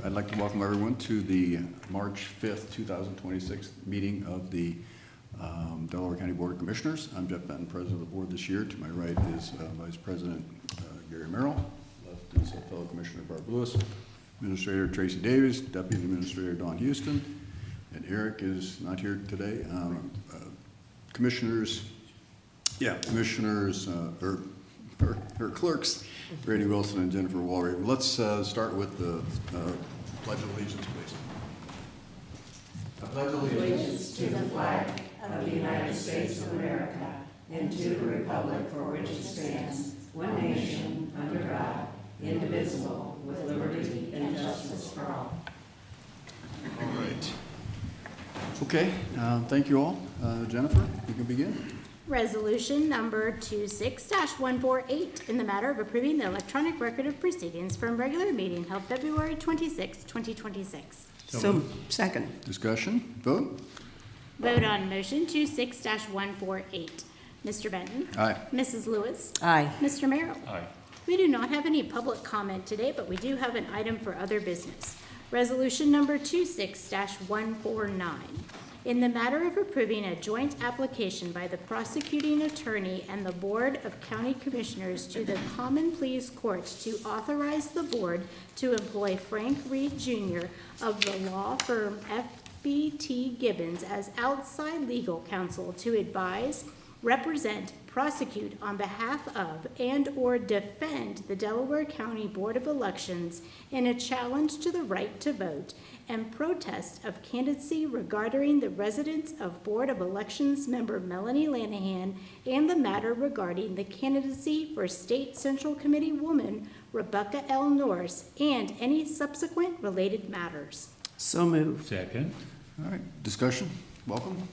I'd like to welcome everyone to the March 5th, 2026 meeting of the Delaware County Board of Commissioners. I'm Jeff Benton, President of the Board this year. To my right is Vice President Gary Merrill. Left is fellow Commissioner Barb Lewis, Administrator Tracy Davies, Deputy Administrator Dawn Houston, and Eric is not here today. Commissioners, her clerks, Brady Wilson and Jennifer Walry. Let's start with the Pledge of Allegiance, please. I pledge allegiance to the flag of the United States of America and to the republic for which it stands, one nation, under God, indivisible, with liberty and justice for all. All right. Okay, thank you all. Jennifer, you can begin. Resolution number 26-148 in the matter of approving the electronic record of proceedings from regular meeting held February 26, 2026. So, second. Discussion, vote. Vote on motion 26-148. Mr. Benton? Aye. Mrs. Lewis? Aye. Mr. Merrill? Aye. We do not have any public comment today, but we do have an item for other business. Resolution number 26-149. In the matter of approving a joint application by the prosecuting attorney and the Board of County Commissioners to the Common Pleas Court to authorize the board to employ Frank Reed Jr. of the law firm FBT Gibbons as outside legal counsel to advise, represent, prosecute on behalf of, and/or defend the Delaware County Board of Elections in a challenge to the right to vote and protest of candidacy regarding the residence of Board of Elections member Melanie Lanahan and the matter regarding the candidacy for State Central Committee woman Rebecca L. Norris and any subsequent related matters. So moved. Second. All right, discussion, welcome.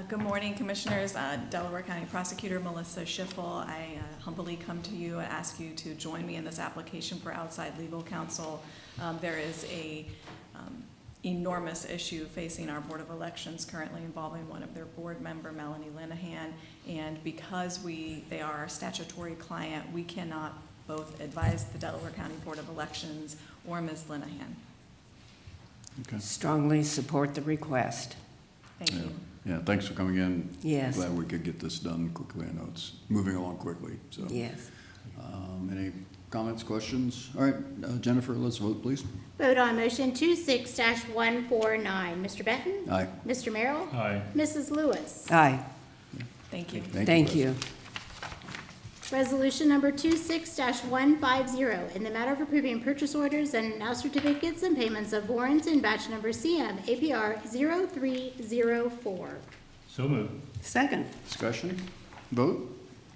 Good morning, Commissioners. Delaware County Prosecutor Melissa Schiffel. I humbly come to you and ask you to join me in this application for outside legal counsel. There is a enormous issue facing our Board of Elections currently involving one of their board member, Melanie Lanahan, and because they are our statutory client, we cannot both advise the Delaware County Board of Elections or Ms. Lanahan. Okay. Strongly support the request. Thank you. Yeah, thanks for coming in. Yes. Glad we could get this done quickly. I know it's moving along quickly. So, Yes. Any comments, questions? All right, Jennifer, let's vote, please. Vote on motion 26-149. Mr. Benton? Aye. Mr. Merrill? Aye. Mrs. Lewis? Aye. Thank you. Thank you. Resolution number 26-150, in the matter of approving purchase orders and now certificates and payments of warrants in batch number CM APR 0304. So moved. Second. Discussion, vote.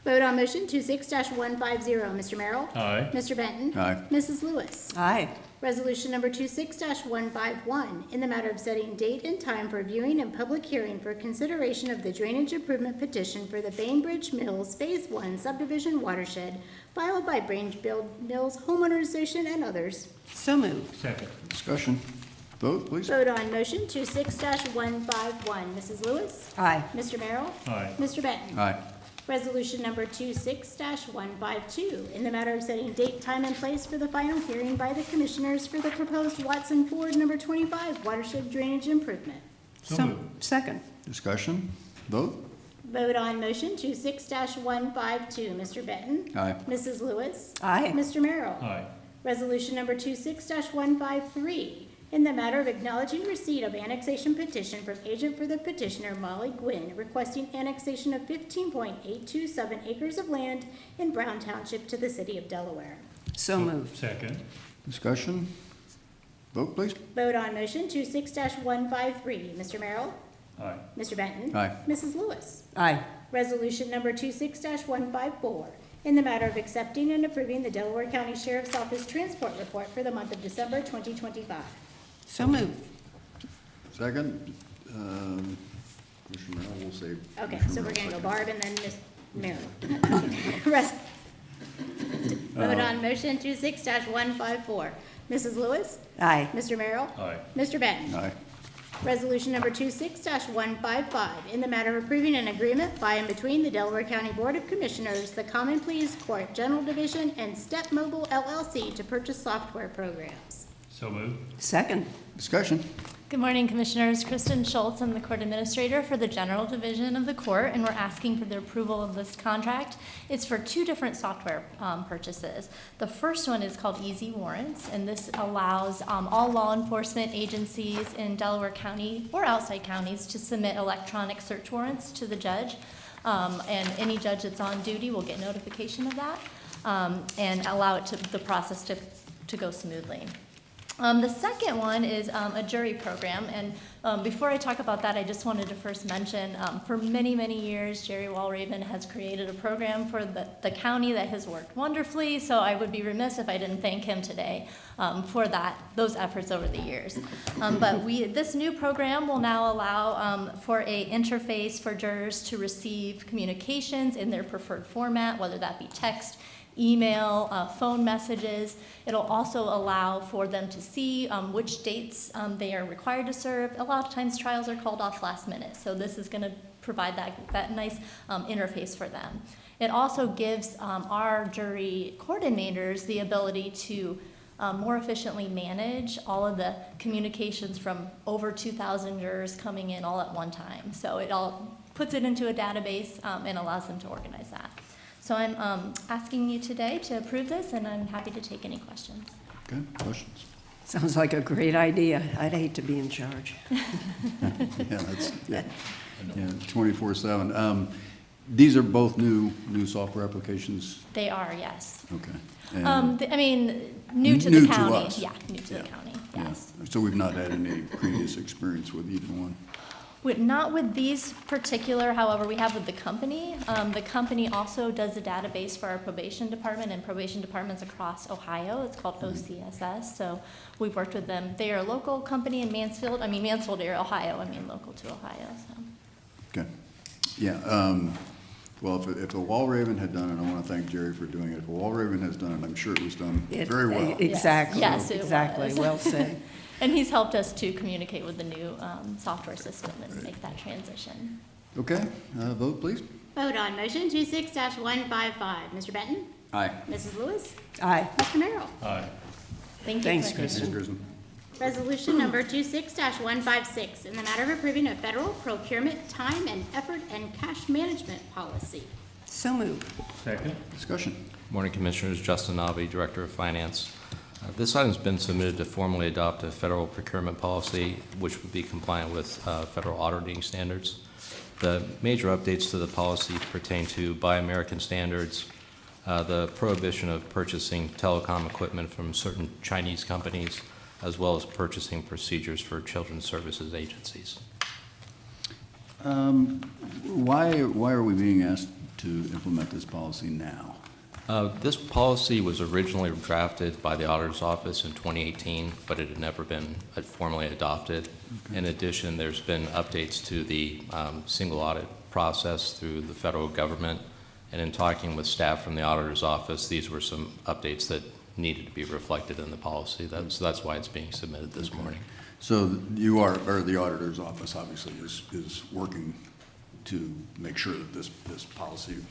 Vote on motion 26-150. Mr. Merrill? Aye. Mr. Benton? Aye. Mrs. Lewis? Aye. Resolution number 26-151, in the matter of setting date and time for viewing and public hearing for consideration of the drainage improvement petition for the Bainbridge Mills Phase 1 subdivision watershed, filed by Bainbridge Mills Homeowners Association and others. So moved. Second. Discussion, vote, please. Vote on motion 26-151. Mrs. Lewis? Aye. Mr. Merrill? Aye. Mr. Benton? Aye. Resolution number 26-152, in the matter of setting date, time, and place for the final hearing by the Commissioners for the proposed Watson Ford number 25 watershed drainage improvement. So So, moved. second. Discussion, vote. Vote on motion 26-152. Mr. Benton? Aye. Mrs. Lewis? Aye. Mr. Merrill? Aye. Resolution number 26-153, in the matter of acknowledging receipt of annexation petition from agent for the petitioner Molly Gwynn requesting annexation of 15.827 acres of land in Brown Township to the city of Delaware. So moved. Second. Discussion, vote, please. Vote on motion 26-153. Mr. Merrill? Aye. Mr. Benton? Aye. Mrs. Lewis? Aye. Resolution number 26-154, in the matter of accepting and approving the Delaware County Sheriff's Office Transport Report for the month of December 2025. So moved. Second, Commissioner Merrill will say. Okay, Commissioner so we're Merrill gonna go second. Barb and then Ms. Merrill. Vote on motion 26-154. Mrs. Lewis? Aye. Mr. Merrill? Aye. Mr. Benton? Aye. Resolution number 26-155, in the matter of approving an agreement by and between the Delaware County Board of Commissioners, the Common Pleas Court General Division, and Step Mobile LLC to purchase software programs. So moved. Second. Discussion. Good morning, Commissioners. Kristen Schultz, I'm the Court Administrator for the General Division of the Court, and we're asking for the approval of this contract. It's for two different software purchases. The first one is called Easy Warrants, and this allows all law enforcement agencies in Delaware County or outside counties to submit electronic search warrants to the judge, and any judge that's on duty will get notification of that, and allow it the process to go smoothly. The second one is a jury program, and before I talk about that, I just wanted to first mention, for many, many years, Jerry Walraven has created a program for the county that has worked wonderfully, so I would be remiss if I didn't thank him today for those efforts over the years. But this new program will now allow for a interface for jurors to receive communications in their preferred format, whether that be text, email, phone messages. It'll also allow for them to see which dates they are required to serve. A lot of times trials are called off last minute, so this is going to provide that nice interface for them. It also gives our jury coordinators the ability to more efficiently manage all of the communications from over 2,000 jurors coming in all at one time. So it all puts it into a database and allows them to organize that. So I'm asking you today to approve this, and I'm happy to take any questions. Okay, questions? Sounds like a great idea. I'd hate to be in charge. Yeah, that's, yeah, 24/7. These are both new software applications? They are, yes. Okay. I mean, new to New the to county. us. Yeah, new to Yeah. the county, Yeah. yes. So we've not had any previous experience with either one? Not with these particular, however, we have with the company. The company also does a database for our probation department and probation departments across Ohio. It's called OCSS, so we've worked with them. They are a local company in Mansfield area, Ohio, local to Ohio, so. Okay. Yeah, well, if a Walraven had done it, I want to thank Jerry for doing it. If a Walraven has done it, I'm sure it was done very well. Exactly. Yes, it Exactly, was. well said. And he's helped us to communicate with the new software system and make that transition. Okay, vote please. Vote on motion 26-155. Mr. Benton? Aye. Mrs. Lewis? Aye. Mr. Merrill? Aye. Thank you. Thanks, Commissioner. Kristen. Resolution number 26-156, in the matter of approving a federal procurement time and effort and cash management policy. So moved. Second. Discussion. Morning, Commissioners. Justin Navi, Director of Finance. This item's been submitted to formally adopt a federal procurement policy, which would be compliant with federal auditing standards. The major updates to the policy pertain to Buy American standards, the prohibition of purchasing telecom equipment from certain Chinese companies, as well as purchasing procedures for children's services agencies. Why are we being asked to implement this policy now? This policy was originally drafted by the Auditor's Office in 2018, but it had never been formally adopted. Okay. In addition, there's been updates to the single audit process through the federal government, and in talking with staff from the Auditor's Office, these were some updates that needed to be reflected in the policy. That's why it's being submitted this morning. So the Auditor's Office obviously is working to make sure that this policy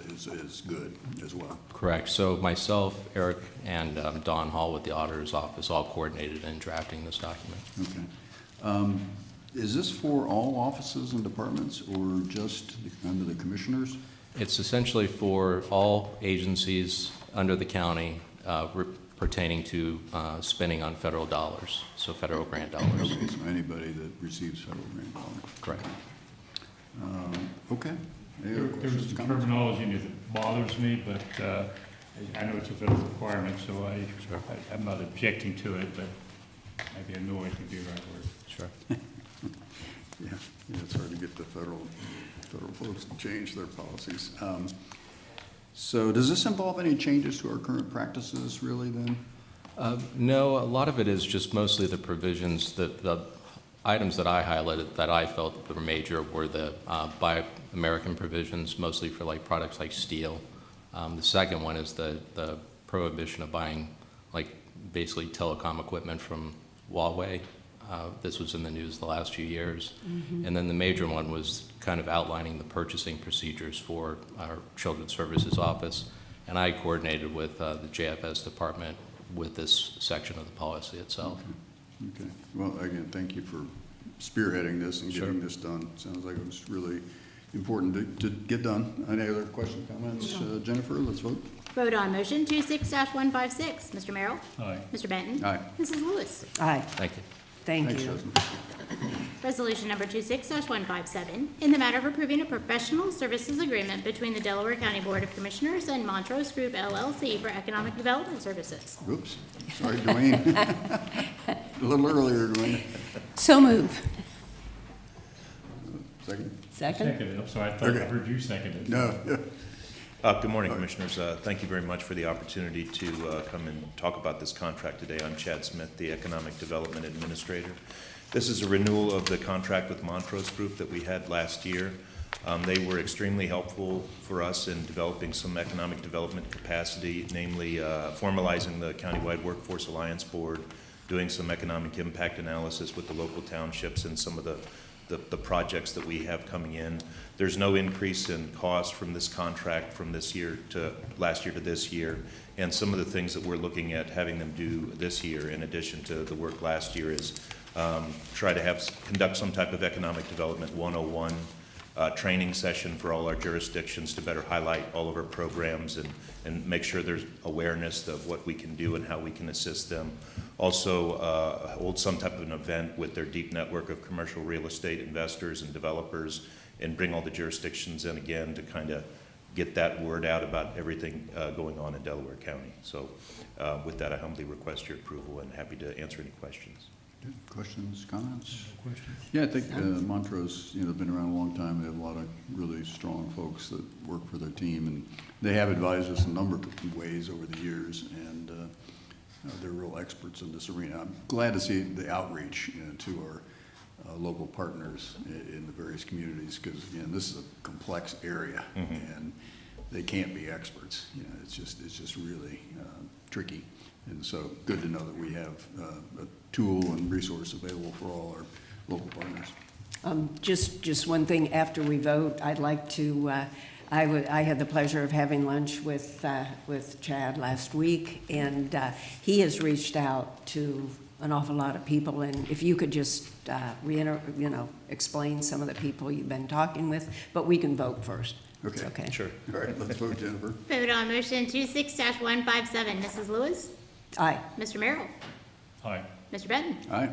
is good as well. Correct. So myself, Eric, and Don Hall with the Auditor's Office all coordinated in drafting this document. Okay. Is this for all offices and departments or just under the commissioners? It's essentially for all agencies under the county pertaining to spending on federal dollars, so federal grant dollars. Okay, so anybody that receives federal grant dollars. Correct. Okay. Any other There's questions, some comments? terminology in it that bothers me, but I know it's a federal requirement, so I'm not objecting to it, but maybe annoyed would be the right word. Sure. Yeah, it's hard to get the federal folks to change their policies. So does this involve any changes to our current practices really then? No, a lot of it is just mostly the provisions that the items that I highlighted that I felt were major were the Buy American provisions, mostly for like products like steel. The second one is the prohibition of buying like basically telecom equipment from Huawei. This was in the news the last few years. Mm-hmm. And then the major one was kind of outlining the purchasing procedures for our Children's Services Office. And I coordinated with the JFS department with this section of the policy itself. Okay. Well, again, thank you for spearheading this and Sure. getting this done. Sounds like it was really important to get done. Any other questions, comments? Jennifer, let's vote. Vote on motion 26-156. Mr. Merrill? Aye. Mr. Benton? Aye. Mrs. Lewis? Aye, Thank you. thank Thanks, you. Justin. Resolution number 26-157, in the matter of approving a professional services agreement between the Delaware County Board of Commissioners and Montrose Group LLC for economic development services. Oops, sorry, Dwayne. A little earlier, Dwayne. So move. Second? Second? Seconded, I'm sorry, I thought I Okay. heard you second it. No, yeah. Good morning, Commissioners. Thank you very much for the opportunity to come and talk about this contract today. I'm Chad Smith, the Economic Development Administrator. This is a renewal of the contract with Montrose Group that we had last year. They were extremely helpful for us in developing some economic development capacity, namely formalizing the Countywide Workforce Alliance Board, doing some economic impact analysis with the local townships and some of the projects that we have coming in. There's no increase in cost from this contract from this year to last year to this year. And some of the things that we're looking at having them do this year, in addition to the work last year, is try to conduct some type of economic development 101 training session for all our jurisdictions to better highlight all of our programs and make sure there's awareness of what we can do and how we can assist them. Also, hold some type of an event with their deep network of commercial real estate investors and developers and bring all the jurisdictions in again to kind of get that word out about everything going on in Delaware County. So with that, I humbly request your approval and happy to answer any questions. Good. Questions, comments? Questions? Yeah, I think Montrose, been around a long time. They have a lot of really strong folks that work for their team, and they have advised us a number of ways over the years, and they're real experts in this arena. I'm glad to see the outreach to our local partners in the various communities, because, again, this is a complex area, and they can't be experts. It's just really tricky. And so good to know that we have a tool and resource available for all our local partners. Just one thing, after we vote, I'd like to, I had the pleasure of having lunch with Chad last week, and he has reached out to an awful lot of people, and if you could just explain some of the people you've been talking with, but we can vote first. It's okay. Sure. All right, let's vote, Jennifer. Vote on motion 26-157. Mrs. Lewis? Aye. Mr. Merrill? Aye. Mr. Benton? Aye.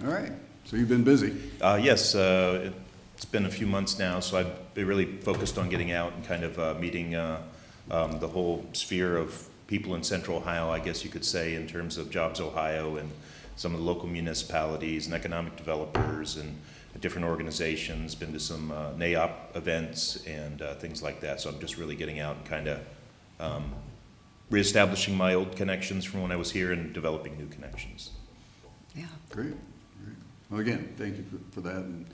All right, so you've been busy. Yes, it's been a few months now, so I've been really focused on getting out and kind of meeting the whole sphere of people in Central Ohio, I guess you could say, in terms of Jobs Ohio and some of the local municipalities and economic developers and different organizations, been to some NAIOP events and things like that. So I'm just really getting out and kind of reestablishing my old connections from when I was here and developing new connections. Yeah. Great. Well, again, thank you for that and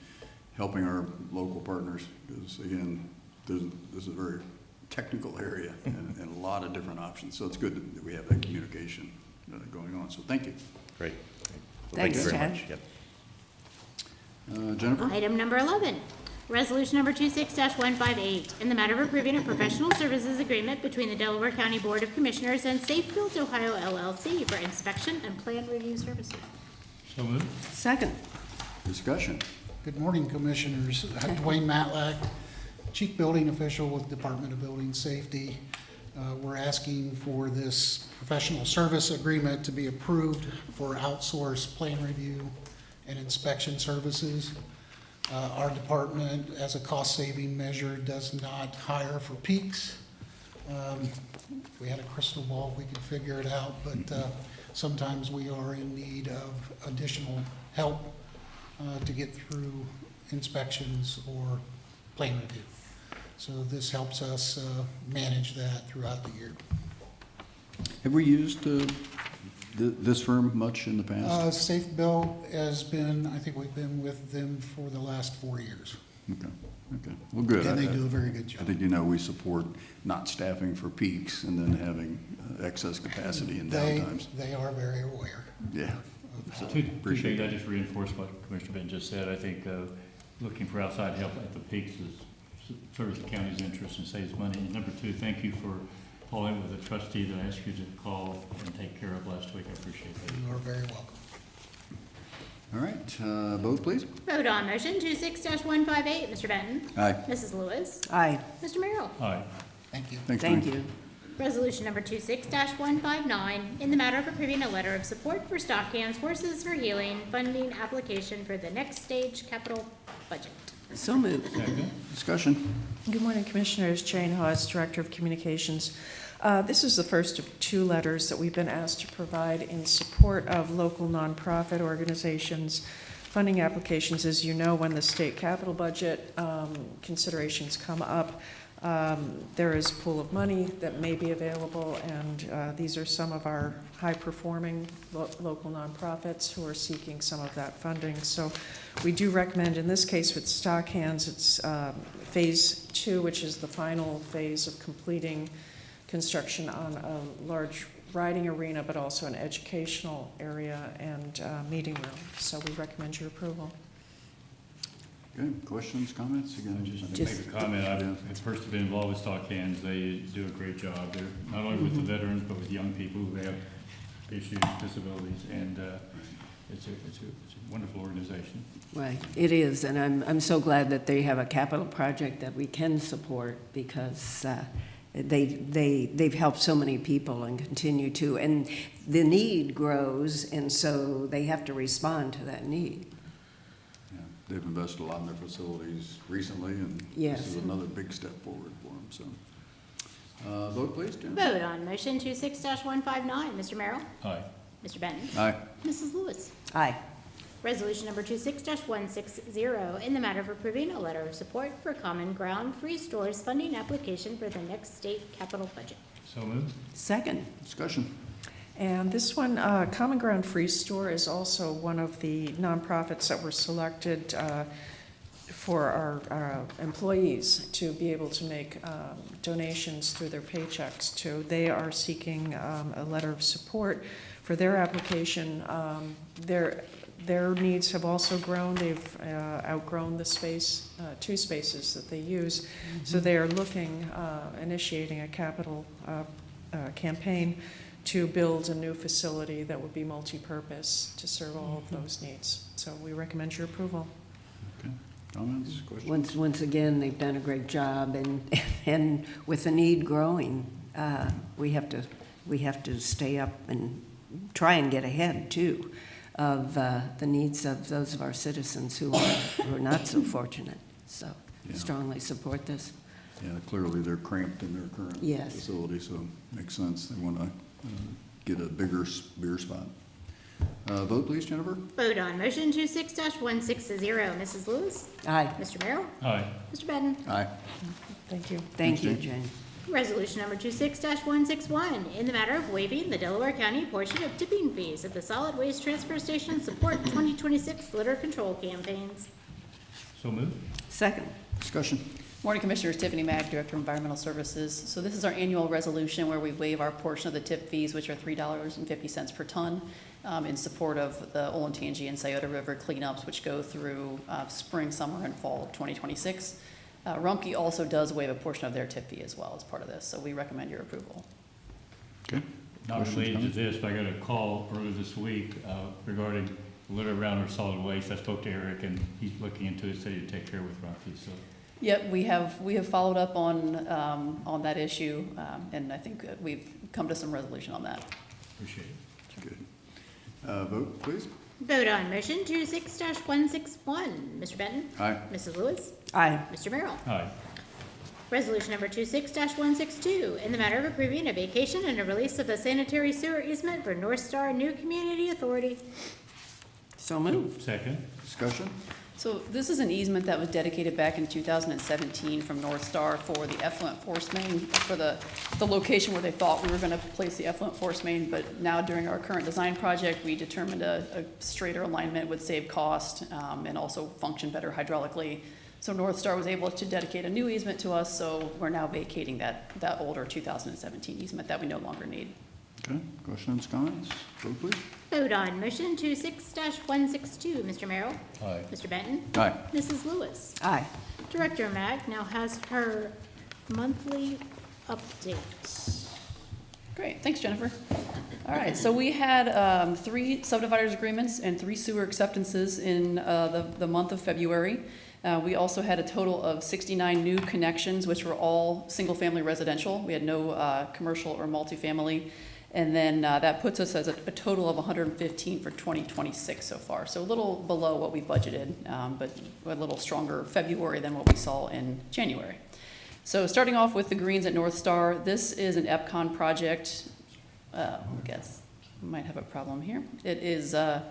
helping our local partners, because, again, this is a very technical area and a lot of different options. So it's good that we have that communication going on. So thank you. Great. Well, Thanks, thank you very Chad. much. Yep. Jennifer? Item number 11, resolution number 26-158, in the matter of approving a professional services agreement between the Delaware County Board of Commissioners and Safe Built Ohio LLC for inspection and plan review services. So moved. Second. Discussion. Good morning, Commissioners. Dwayne Matlack, Chief Building Official with Department of Building Safety. We're asking for this professional service agreement to be approved for outsourced plan review and inspection services. Our department, as a cost-saving measure, does not hire for peaks. If we had a crystal ball, we could figure it out, but sometimes we are in need of additional help to get through inspections or plan review. So this helps us manage that throughout the year. Have we used this firm much in the past? Safe Built has been, I think we've been with them for the last 4 years. Okay. Well, good. And they do a very good I job. think we support not staffing for peaks and then having excess capacity in They downtimes. are very aware. Yeah. So, Two appreciate things, I that. just reinforce what Commissioner Benton just said. I think looking for outside help at the peaks serves the county's interest and saves money. And number two, thank you for Pauline with a trustee that I asked you to call and take care of last week. I appreciate that. You are very welcome. All right, vote please. Vote on motion 26-158, Mr. Benton. Aye. Mrs. Lewis. Aye. Mr. Merrill. Aye. Thank you. Thanks, Thank Dwayne. you. Resolution number 26-159, in the matter of approving a letter of support for stock cans, horses for healing, funding application for the next stage capital budget. So moved. Second. Discussion. Good morning, Commissioners. Jane Hawes, Director of Communications. This is the first of two letters that we've been asked to provide in support of local nonprofit organizations. Funding applications, as you know, when the state capital budget considerations come up, there is a pool of money that may be available, and these are some of our high-performing local nonprofits who are seeking some of that funding. So we do recommend, in this case with stock hands, it's phase 2, which is the final phase of completing construction on a large riding arena, but also an educational area and meeting room. So we recommend your approval. Good. Questions, comments? Again, Just make a comment. I've first been involved with stock hands. They do a great job. They're not only with the veterans, but with young people who have issues, disabilities, and it's a wonderful organization. Right, it is, and I'm so glad that they have a capital project that we can support, because they've helped so many people and continue to, and the need grows, and so they have to respond to that need. Yeah, they've invested a lot in their facilities recently, and Yes. this is another big step forward for them, so. Vote please, Jen. Vote on motion 26-159, Mr. Merrill. Aye. Mr. Benton. Aye. Mrs. Lewis. Aye. Resolution number 26-160, in the matter of approving a letter of support for Common Ground Free Stores funding application for the next state capital budget. So moved. Second. Discussion. And this one, Common Ground Free Store, is also one of the nonprofits that were selected for our employees to be able to make donations through their paychecks to. They are seeking a letter of support for their application. Their needs have also grown. They've outgrown the space, 2 spaces that they use. So they are looking, initiating a capital campaign to build a new facility that would be multi-purpose to serve all of those needs. So we recommend your approval. Okay. Comments, questions? Once again, they've done a great job, and with the need growing, we have to stay up and try and get ahead too of the needs of those of our citizens who are not so fortunate. So Yeah. strongly support this. Yeah, clearly they're cramped in their current Yes. facility, so it makes sense. They want to get a bigger spot. Vote please, Jennifer. Vote on motion 26-160, Mrs. Lewis. Aye. Mr. Merrill. Aye. Mr. Benton. Aye. Thank you. Thank Thanks, you, Jane. Jane. Resolution number 26-161, in the matter of waiving the Delaware County portion of tipping fees at the Solid Waste Transfer Station Support 2026 litter control campaigns. So moved. Second. Discussion. Morning, Commissioners. Tiffany Mack, Director of Environmental Services. So this is our annual resolution where we waive our portion of the tip fees, which are $3.50 per ton, in support of the Olentangy and Scioto River cleanups, which go through spring, summer, and fall of 2026. Rumpke also does waive a portion of their tip fee as well as part of this, so we recommend your approval. Okay. Not Questions, related to comments? this, but I got a call earlier this week regarding litter around our solid waste. I spoke to Eric, and he's looking into it, said he'd take care with Rumpke, so. Yep, we have followed up on that issue, and I think we've come to some resolution on that. Appreciate it. Good. Vote please. Vote on motion 26-161, Mr. Benton. Aye. Mrs. Lewis. Aye. Mr. Merrill. Aye. Resolution number 26-162, in the matter of approving a vacation and a release of the sanitary sewer easement for North Star New Community Authority. So moved. Second. Discussion. So this is an easement that was dedicated back in 2017 from North Star for the effluent force main, for the location where they thought we were going to place the effluent force main, but now during our current design project, we determined a straighter alignment would save cost and also function better hydraulically. So North Star was able to dedicate a new easement to us, so we're now vacating that older 2017 easement that we no longer need. Okay. Questions, comments? Vote please. Vote on motion 26-162, Mr. Merrill. Aye. Mr. Benton. Aye. Mrs. Lewis. Aye. Director Mag now has her monthly update. Great, thanks, Jennifer. All right, so we had 3 subdividers agreements and 3 sewer acceptances in the month of February. We also had a total of 69 new connections, which were all single-family residential. We had no commercial or multifamily. And then that puts us as a total of 115 for 2026 so far. So a little below what we budgeted, but a little stronger February than what we saw in January. So starting off with the greens at North Star, this is an EPCON project. I guess we might have a problem here. It is, I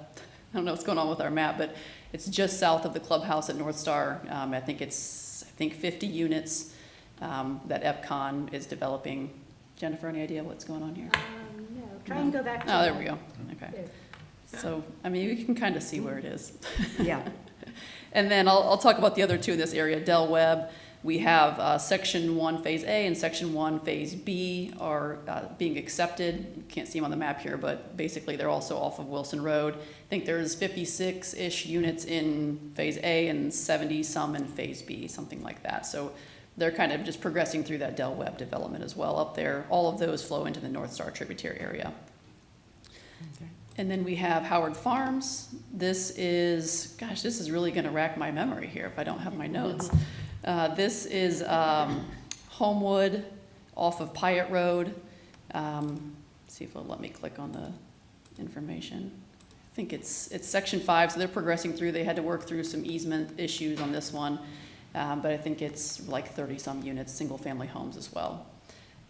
don't know what's going on with our map, but it's just south of the clubhouse at North Star. I think it's 50 units that EPCON is developing. Jennifer, any idea what's going on here? No, try and go back to Oh, there that. we go. Okay. There. So, I mean, you can kind of see where it is. Yeah. And then I'll talk about the other 2 in this area. Del Webb, we have Section 1 Phase A and Section 1 Phase B are being accepted. You can't see them on the map here, but basically they're also off of Wilson Road. I think there's 56-ish units in Phase A and 70-some in Phase B, something like that. So they're kind of just progressing through that Del Webb development as well up there. All of those flow into the North Star tributary area. Okay. And then we have Howard Farms. This is, gosh, this is really gonna rack my memory here if I don't have my notes. This is Homewood off of Pyatt Road. See if it'll let me click on the information. I think it's Section 5, so they're progressing through. They had to work through some easement issues on this one. But I think it's like 30-some units, single-family homes as well.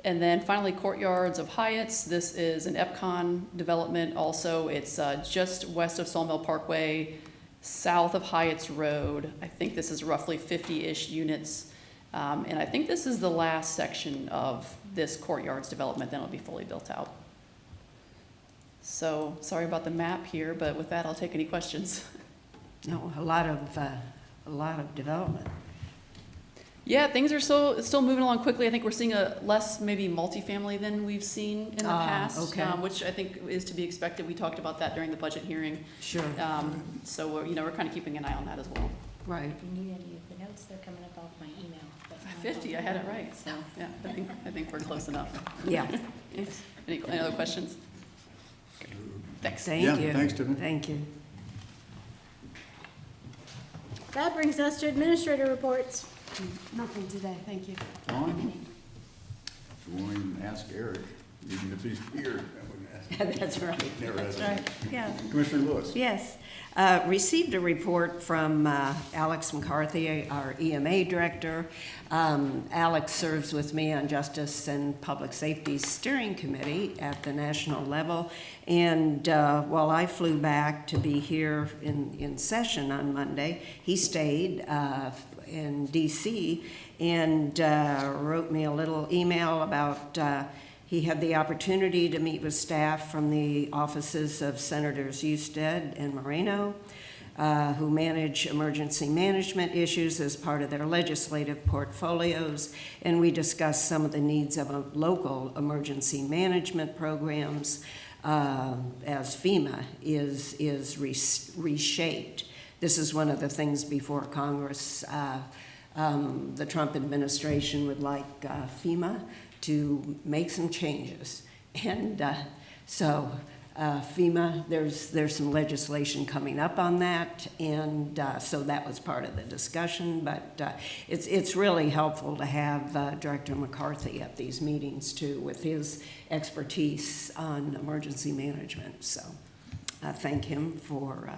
And then finally, Courtyards of Hyatt's. This is an EPCON development also. It's just west of Sawmill Parkway, south of Hyatt's Road. I think this is roughly 50-ish units. And I think this is the last section of this Courtyards development, then it'll be fully built out. So sorry about the map here, but with that, I'll take any questions. No, a lot of development. Yeah, things are still moving along quickly. I think we're seeing a less maybe multifamily than we've seen in the past, okay. Which I think is to be expected. We talked about that during the budget hearing. Sure. So we're kind of keeping an eye on that as well. Right. If you need any of the notes, they're coming up off my email. but no, I 50, I don't had it have right. So yeah, I think we're close enough. Yeah. Any other questions? Okay. Thanks. Thank Yeah, you. thanks, Tiffany. Thank you. That brings us to administrator reports. Nothing today, thank you. Dawn? We won't even ask Eric, even if he's here. I wouldn't ask. That's right. Never ask. Right, yeah. Commissioner Lewis? Yes. Received a report from Alex McCarthy, our EMA director. Alex serves with me on Justice and Public Safety Steering Committee at the national level. And while I flew back to be here in session on Monday, he stayed in D.C. and wrote me a little email about he had the opportunity to meet with staff from the offices of Senators Husted and Moreno, who manage emergency management issues as part of their legislative portfolios, and we discussed some of the needs of local emergency management programs as FEMA is reshaped. This is one of the things before Congress. The Trump administration would like FEMA to make some changes. And so FEMA, there's some legislation coming up on that, and so that was part of the discussion, but it's really helpful to have Director McCarthy at these meetings too, with his expertise on emergency management. So I thank him for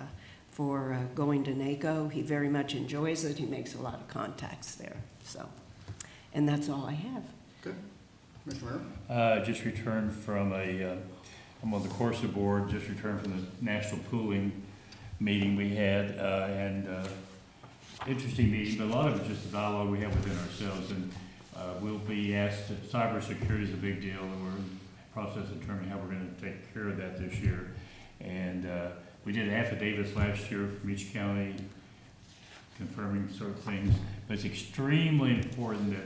going to NACO. He very much enjoys it. He makes a lot of contacts there. So, and that's all I have. Good. Commissioner Murphy? Just returned from I'm on the Corsa board, just returned from the national pooling meeting we had, and interesting meeting, but a lot of it's just the dialogue we have within ourselves, and we'll be asked, cybersecurity is a big deal, and we're in the process of determining how we're going to take care of that this year. And we did affidavits last year from each county confirming sort of things, but it's extremely important that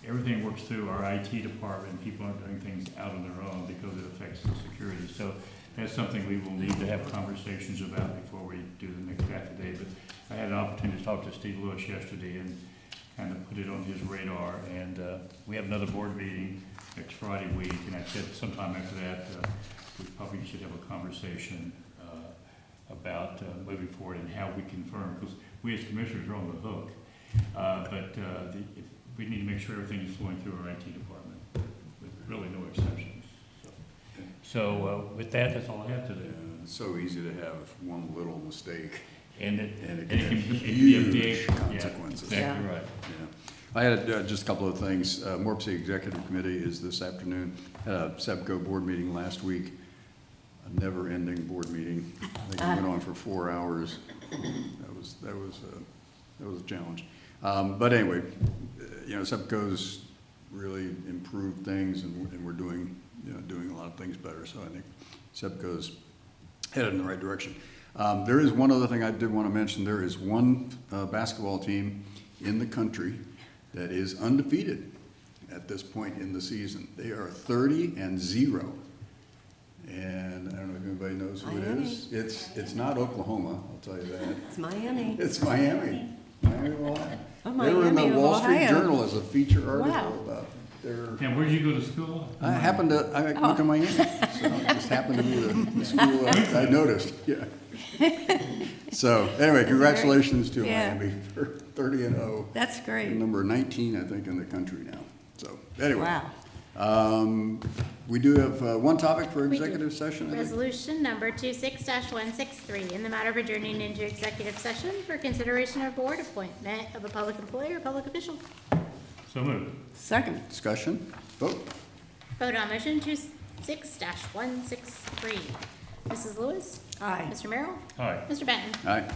everything works through our IT department. People aren't doing things out on their own because it affects the security. So that's something we will need to have conversations about before we do the next affidavit. I had an opportunity to talk to Steve Lewis yesterday and kind of put it on his radar. And we have another board meeting next Friday week, and I said sometime after that, we probably should have a conversation about moving forward and how we confirm, because we as commissioners are on the hook. We need to make sure everything is flowing through our IT department, with really no exceptions. So with that, that's all I have today. It's so easy to have one little mistake. And it And can it can be have a huge big consequences. Yeah, exactly right. Yeah. I had just a couple of things. Morpsey Executive Committee is this afternoon. Had a SEPCO board meeting last week, a never-ending board meeting. I think it went on for 4 hours. That was a challenge. But anyway, SEPCO's really improved things, and we're doing a lot of things better. So I think SEPCO's headed in the right direction. There is one other thing I did want to mention. There is one basketball team in the country that is undefeated at this point in the season. They are 30-0. And I don't know if anybody knows who it is. It's not Oklahoma, I'll tell you that. It's Miami. It's Miami. Miami of Ohio. Oh, They were in the Miami of Wall Street Ohio. Journal as a feature article Wow. about their. And where did you go to school? I went to Miami, so it just happened to be the school I noticed, yeah. So, anyway, congratulations to Yeah. Miami for 30-0. That's great. Number 19, I think, in the country now. So, anyway. Wow. We do have one topic for We do. executive session, I think. Resolution number 26-163, in the matter of adjourning into executive session for consideration of board appointment of a public employee or public official. So moved. Second. Discussion, vote. Vote on motion 26-163. Mrs. Lewis? Aye. Mr. Merrill? Aye. Mr. Benton? Aye.